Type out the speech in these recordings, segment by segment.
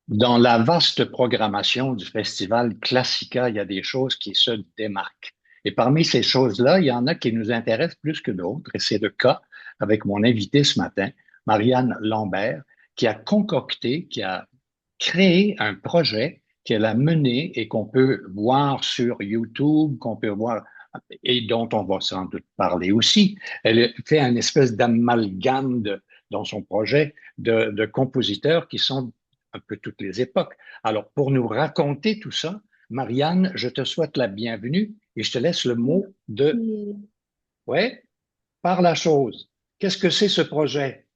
Dans la vaste programmation du festival Classica, il y a des choses qui se démarquent. Et parmi ces choses-là, il y en a qui nous intéressent plus que d'autres. Et c'est le cas avec mon invité ce matin, Marianne Lambert, qui a concocté, qui a créé un projet qu'elle a mené et qu'on peut voir sur YouTube, qu'on peut voir et dont on va sans doute parler aussi. Elle fait un espèce d'amalgame dans son projet de compositeurs qui sont un peu toutes les époques. Alors, pour nous raconter tout ça, Marianne, je te souhaite la bienvenue et je te laisse le mot de, Oui. ouais, par la chose. Qu'est-ce que c'est ce projet?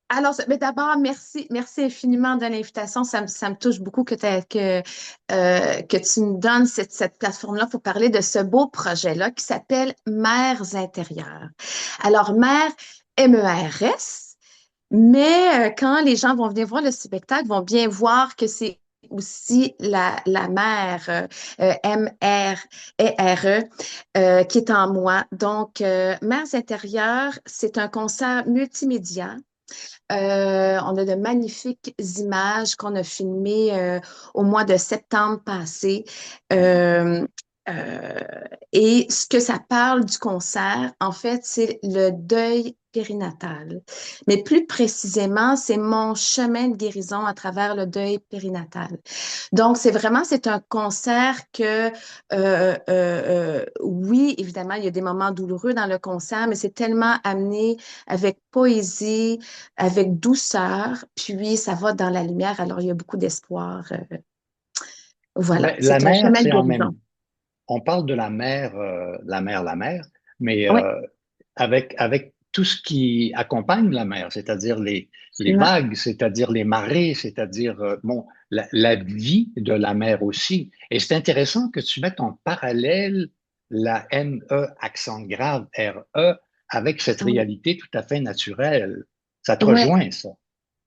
Alors, mais d'abord, merci infiniment de l'invitation. Ça me touche beaucoup que tu nous donnes cette plateforme-là pour parler de ce beau projet-là qui s'appelle Mers intérieures. Alors, Mers, M-E-R-S, mais quand les gens vont venir voir le spectacle, vont bien voir que c'est aussi la mer, M-R-E-R-E, qui est en moi. Donc, Mers intérieures, c'est un concert multimédia. On a de magnifiques images qu'on a filmées au mois de septembre passé. Euh, euh, et ce que ça parle du concert, en fait, c'est le deuil périnatal. Mais plus précisément, c'est mon chemin de guérison à travers le deuil périnatal. Donc, c'est un concert que, oui, évidemment, il y a des moments douloureux dans le concert, mais c'est tellement amené avec poésie, avec douceur, puis ça va dans la lumière, alors il y a beaucoup d'espoir. Voilà, Ben, la c'est un mer, chemin de c'est en même. guérison. On parle de la mer, mais Oui, avec tout ce qui accompagne la mer, c'est-à-dire les absolument. vagues, c'est-à-dire les marées, c'est-à-dire bon, la vie de la mer aussi. Et c'est intéressant que tu mettes en parallèle la M-E accent grave R-E avec cette Oui, réalité tout à fait naturelle. Ça te ouais. rejoint, ça.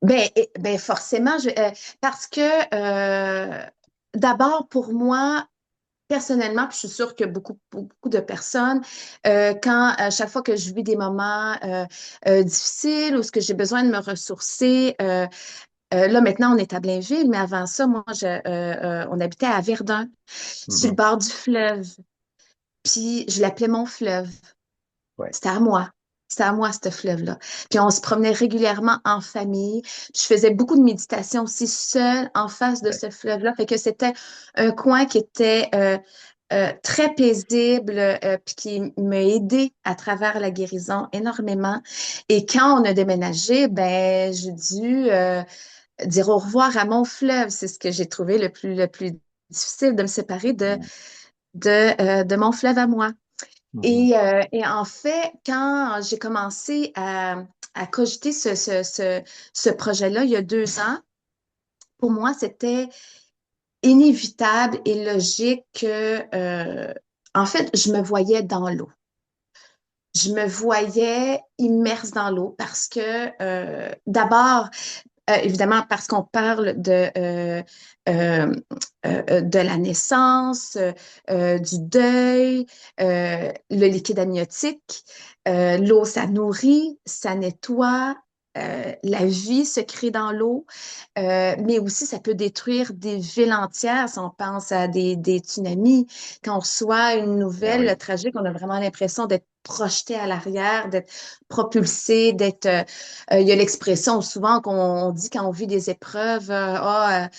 Ben forcément, parce que d'abord, pour moi, personnellement, puis je suis sûre que beaucoup de personnes, quand à chaque fois que je vis des moments difficiles ou ce que j'ai besoin de me ressourcer, là maintenant on est à Blainville, mais avant ça, on habitait à Verdun, sur le Mhm. bord du fleuve. Puis je l'appelais mon fleuve. Ouais. C'était à moi. C'était à moi, ce fleuve-là. Puis on se promenait régulièrement en famille. Je faisais beaucoup de méditation aussi seule en face de Ouais. ce fleuve-là. Fait que c'était un coin qui était très paisible, puis qui m'a aidé à travers la guérison énormément. Et quand on a déménagé, ben j'ai dû dire au revoir à mon fleuve. C'est ce que j'ai trouvé le plus difficile de me séparer Mhm. de mon fleuve à moi. Mhm. Et en fait, quand j'ai commencé à cogiter ce projet-là il y a 2 ans, pour moi, c'était inévitable et logique que, en fait, je me voyais dans l'eau. Je me voyais immerse dans l'eau parce que, d'abord, évidemment, parce qu'on parle euh, de la naissance, du deuil, le liquide amniotique. L'eau, ça nourrit, ça nettoie. La vie se crée dans l'eau, mais aussi ça peut détruire des villes entières si on pense à des tsunamis. Quand on reçoit une Ben nouvelle oui. tragique, on a vraiment l'impression d'être projeté à l'arrière, d'être propulsé, il y a l'expression souvent qu'on dit quand on vit des épreuves, là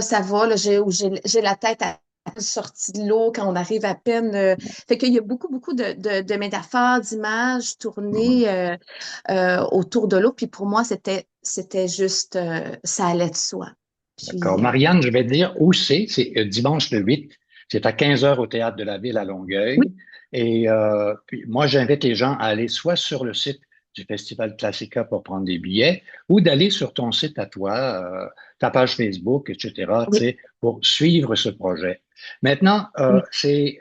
ça va, là, j'ai la tête à sortie de l'eau quand on arrive à peine. Fait qu'il y a beaucoup de métaphores, d'images Mhm. tournées autour de l'eau. Puis pour moi, c'était juste, ça allait de soi. D'accord. Puis, Marianne, je vais te dire où c'est. C'est dimanche le 8. C'est à 15 heures au Théâtre de la Ville à oui, Longueuil. Et puis moi, j'invite les gens à aller soit sur le site du Festival Classica pour prendre des billets ou d'aller sur ton site à toi, ta page Facebook, etc., tu oui, sais, pour suivre ce projet. Maintenant, oui, c'est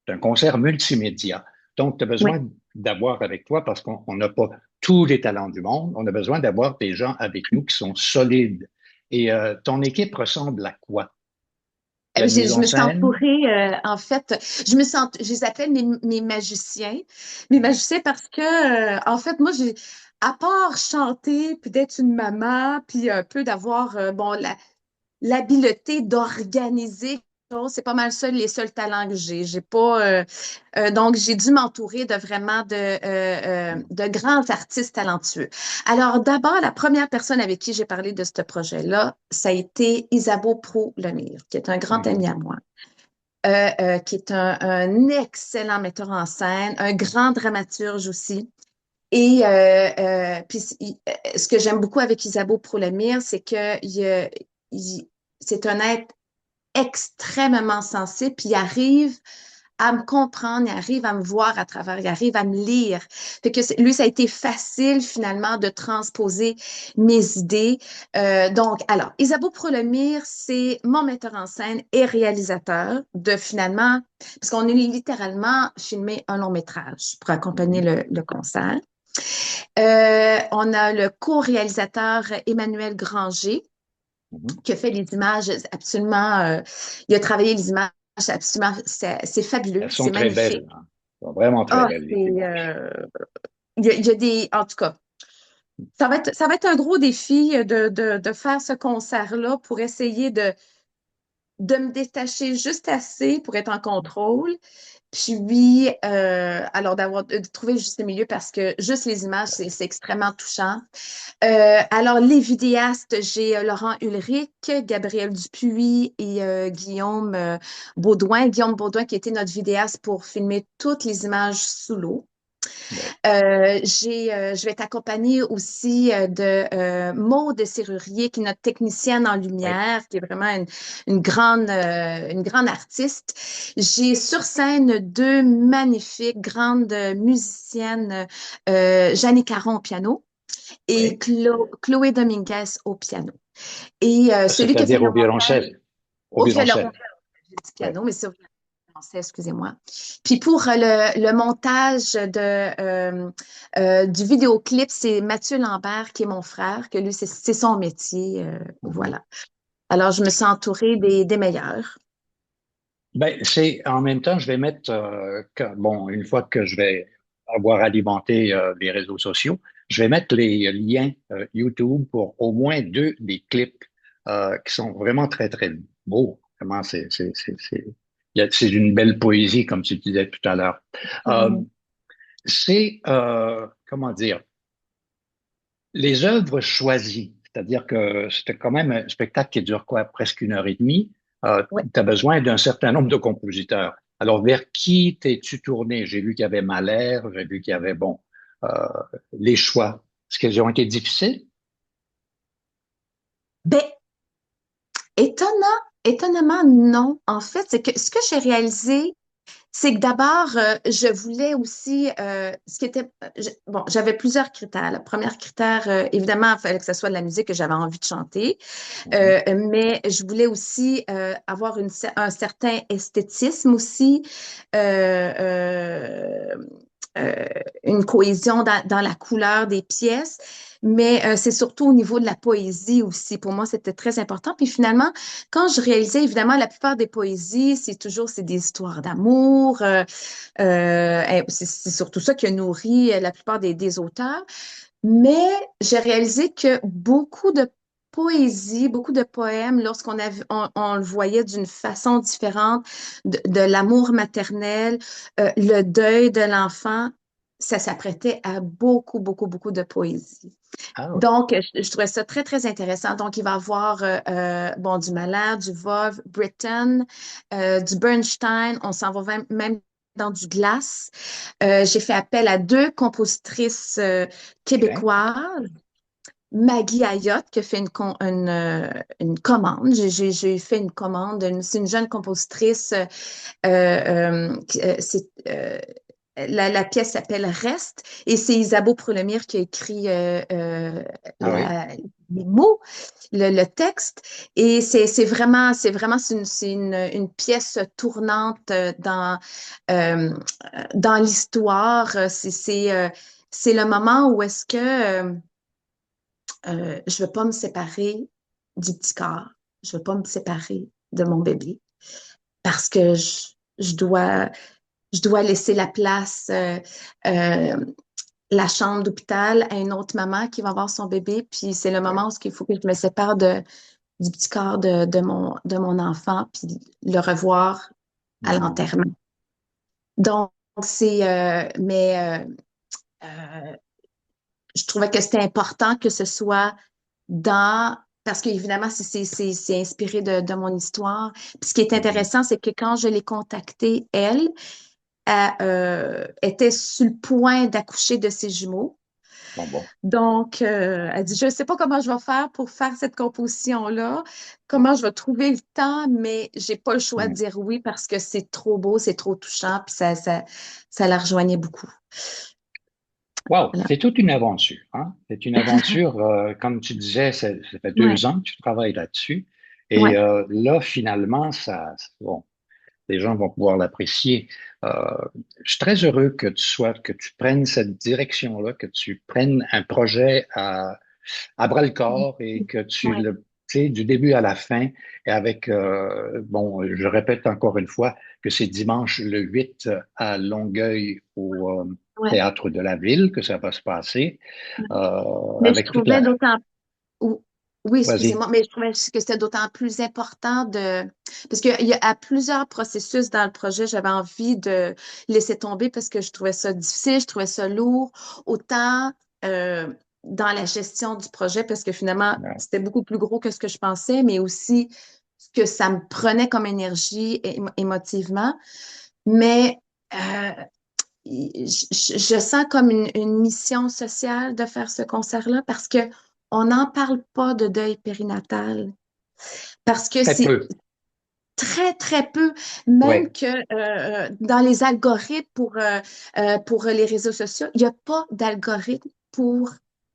un concert multimédia. Donc, tu as oui. besoin d'avoir avec toi, parce qu'on n'a pas tous les talents du monde, on a besoin d'avoir des gens avec nous qui sont solides. Et ton équipe ressemble à quoi? Il y a une mise Je en me suis scène? entourée, en fait, je les appelle mes magiciens. Mes magiciens parce que, en fait, moi, à part chanter, puis d'être une maman, puis un peu d'avoir, bon, l'habileté d'organiser, c'est pas mal ça, les seuls talents que j'ai. J'ai pas, donc, j'ai dû m'entourer de vraiment de grands artistes talentueux. Alors, d'abord, la première personne avec qui j'ai parlé de ce projet-là, ça a été Isabeau Pro-Lemire, qui est un grand ami Mhm. à moi. Qui est un excellent metteur en scène, un grand dramaturge aussi. Et puis, ce que j'aime beaucoup avec Isabeau Prolemire, c'est que c'est un être extrêmement sensible, puis il arrive à me comprendre, il arrive à me voir à travers, il arrive à me lire. Fait que lui, ça a été facile finalement de transposer mes idées. Donc, alors, Isabeau Prolemire, c'est mon metteur en scène et réalisateur de finalement, parce qu'on est littéralement filmé un long métrage pour accompagner Mhm. le concert. On a le co-réalisateur Emmanuel Granger Mhm. qui a fait les images absolument, il a travaillé les images absolument, c'est fabuleux, Elles sont c'est très magnifique. belles, hein. Elles sont vraiment très Ah, belles, les c'est, images. il y a des, en tout cas, ça va être un gros défi de faire ce concert-là pour essayer de me détacher juste assez pour être en contrôle. Puis, alors d'avoir de trouver le juste milieu parce que juste les images, c'est extrêmement touchant. Alors, les vidéastes, j'ai Laurent Ulrich, Gabriel Dupuis et Guillaume Baudouin. Guillaume Baudouin qui était notre vidéaste pour filmer toutes les images sous l'eau. Ouais. Je vais t'accompagner aussi de Maude Serrurier, qui est notre technicienne en Ouais. lumière, qui est vraiment une grande artiste. J'ai sur scène deux magnifiques grandes musiciennes, Jeannie Caron au piano et Ouais. Chloé Dominguez au piano. Et celui qui a fait C'est-à-dire le au montage violoncelle. Au au violon, violoncelle. j'ai dit Ouais. piano, mais c'est au français, excusez-moi. Puis pour le montage du vidéoclip, c'est Mathieu Lambert qui est mon frère, que lui, c'est son métier. Mhm. Voilà. Alors, je me suis entourée des meilleurs. Ben, c'est en même temps, je vais mettre bon, une fois que je vais avoir alimenté les réseaux sociaux, je vais mettre les liens YouTube pour au moins deux des clips qui sont vraiment très très beaux. Vraiment, c'est une belle poésie comme tu disais tout à l'heure. Euh, Mhm. c'est comment dire les œuvres choisies, c'est-à-dire que c'était quand même un spectacle qui dure quoi, presque une heure et demie. Ouais. Tu as besoin d'un certain nombre de compositeurs. Alors, vers qui t'es-tu tourné? J'ai vu qu'il y avait Mahler, j'ai vu qu'il y avait, bon, euh, les choix. Est-ce qu'ils ont été difficiles? Ben, étonnamment, non. En fait, c'est que ce que j'ai réalisé, c'est que d'abord, je voulais aussi, ce qui était, bon, j'avais plusieurs critères. Le premier critère, évidemment, il fallait que ce soit de la musique que j'avais envie de chanter, Mhm. mais je voulais aussi avoir un certain esthétisme aussi, euh, euh, euh, une cohésion dans la couleur des pièces, mais c'est surtout au niveau de la poésie aussi. Pour moi, c'était très important. Puis finalement, quand je réalisais, évidemment, la plupart des poésies, c'est des histoires d'amour. C'est surtout ça qui a nourri la plupart des auteurs. Mais j'ai réalisé que beaucoup de poésie, beaucoup de poèmes, on le voyait d'une façon différente, de l'amour maternel, le deuil de l'enfant, ça s'apprêtait à beaucoup, beaucoup, beaucoup de poésie. Ah oui. Donc, je trouvais ça très, très intéressant. Donc, il va y avoir bon, du Mahler, du Vov, Britten, du Bernstein. On s'en va même dans du Glass. J'ai fait appel à deux compositrices OK. québécoises. Maggie Ayotte qui a fait une commande. J'ai fait une commande. C'est une jeune compositrice. La pièce s'appelle Reste et c'est Isabeau Prolomire qui a écrit Ah oui. les mots, le texte. Et c'est une pièce tournante euh, dans l'histoire. C'est le moment où est-ce que je ne veux pas me séparer du petit corps. Je ne veux pas me séparer de mon bébé parce que je dois laisser la place. Euh, la chambre d'hôpital à une autre maman qui va voir son bébé, puis c'est le moment où il faut que je me sépare du petit corps de mon enfant, puis le revoir à Mhm. l'enterrement. Donc, euh, je trouvais que c'était important que ce soit parce qu'évidemment, c'est inspiré de mon histoire. Puis ce qui est Mhm. intéressant, c'est que quand je l'ai contactée, elle était sur le point d'accoucher de ses jumeaux. Bon. Donc, elle dit, je ne sais pas comment je vais faire pour faire cette composition-là, comment je vais trouver le temps, mais j'ai pas le choix de Mhm. dire oui parce que c'est trop beau, c'est trop touchant, puis ça la rejoignait beaucoup. Wow, Voilà. c'est toute une aventure, hein? C'est une aventure, comme tu disais, ça fait Ouais, 2 ans que tu travailles là-dessus. Et ouais, là, finalement, bon, les gens vont pouvoir l'apprécier. Euh, je suis très heureux que tu prennes cette direction-là, que tu prennes un projet à bras le corps et que tu ouais, le, tu sais, du début à la fin, et avec, bon, je répète encore une fois que c'est dimanche le 8 à Longueuil au ouais. Théâtre de la Ville que ça va se passer, Mais je avec toute trouvais la... d'autant ou- Oui, Vas-y. excusez-moi, mais je trouvais que c'était d'autant plus important parce qu'il y a à plusieurs processus dans le projet, j'avais envie de laisser tomber parce que je trouvais ça difficile, je trouvais ça lourd, autant euh, dans la gestion du projet parce que finalement, c'était beaucoup plus gros que ce que je pensais, mais aussi ce que ça me prenait comme énergie et émotivement. Mais euh, je sens comme une mission sociale de faire ce concert-là parce que on n'en parle pas de deuil périnatal. Parce que Très c'est peu. très, très peu, même Oui. que dans les algorithmes pour les réseaux sociaux, il n'y a pas d'algorithme pour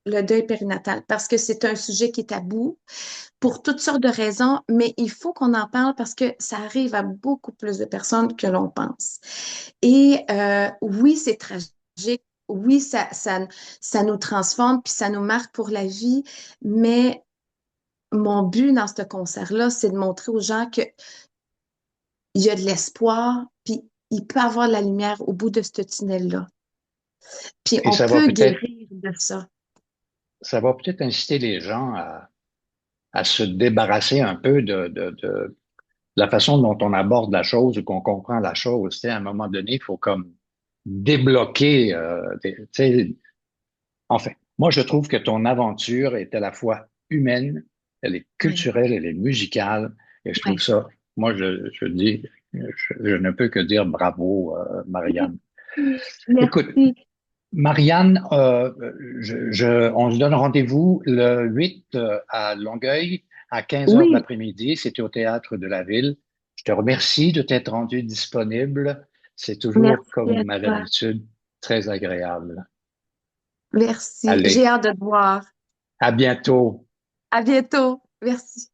le deuil périnatal parce que c'est un sujet qui est tabou pour toutes sortes de raisons, mais il faut qu'on en parle parce que ça arrive à beaucoup plus de personnes que l'on pense. Et oui, c'est tragique. Oui, ça nous transforme, puis ça nous marque pour la vie, mais mon but dans ce concert-là, c'est de montrer aux gens qu'il y a de l'espoir, puis il peut y avoir de la lumière au bout de ce tunnel-là. Puis Et on peut guérir de ça. ça va peut-être inciter les gens à se débarrasser un peu de la façon dont on aborde la chose ou qu'on comprend la chose. Tu sais, à un moment donné, il faut comme débloquer, tu sais, enfin, moi, je trouve que ton aventure est à la fois humaine, elle est Oui, culturelle, elle est musicale, et je trouve oui. ça, moi, je dis, je ne peux que dire bravo, Marianne. Écoute, Merci. Marianne, on se donne rendez-vous le 8 à Longueuil à 15 heures de Oui, l'après-midi. C'était au théâtre de la ville. Je te remercie de t'être rendu disponible. C'est toujours, merci à comme à toi. l'habitude, très agréable. Merci. J'ai Allez, hâte de te voir. à bientôt. À bientôt. Merci.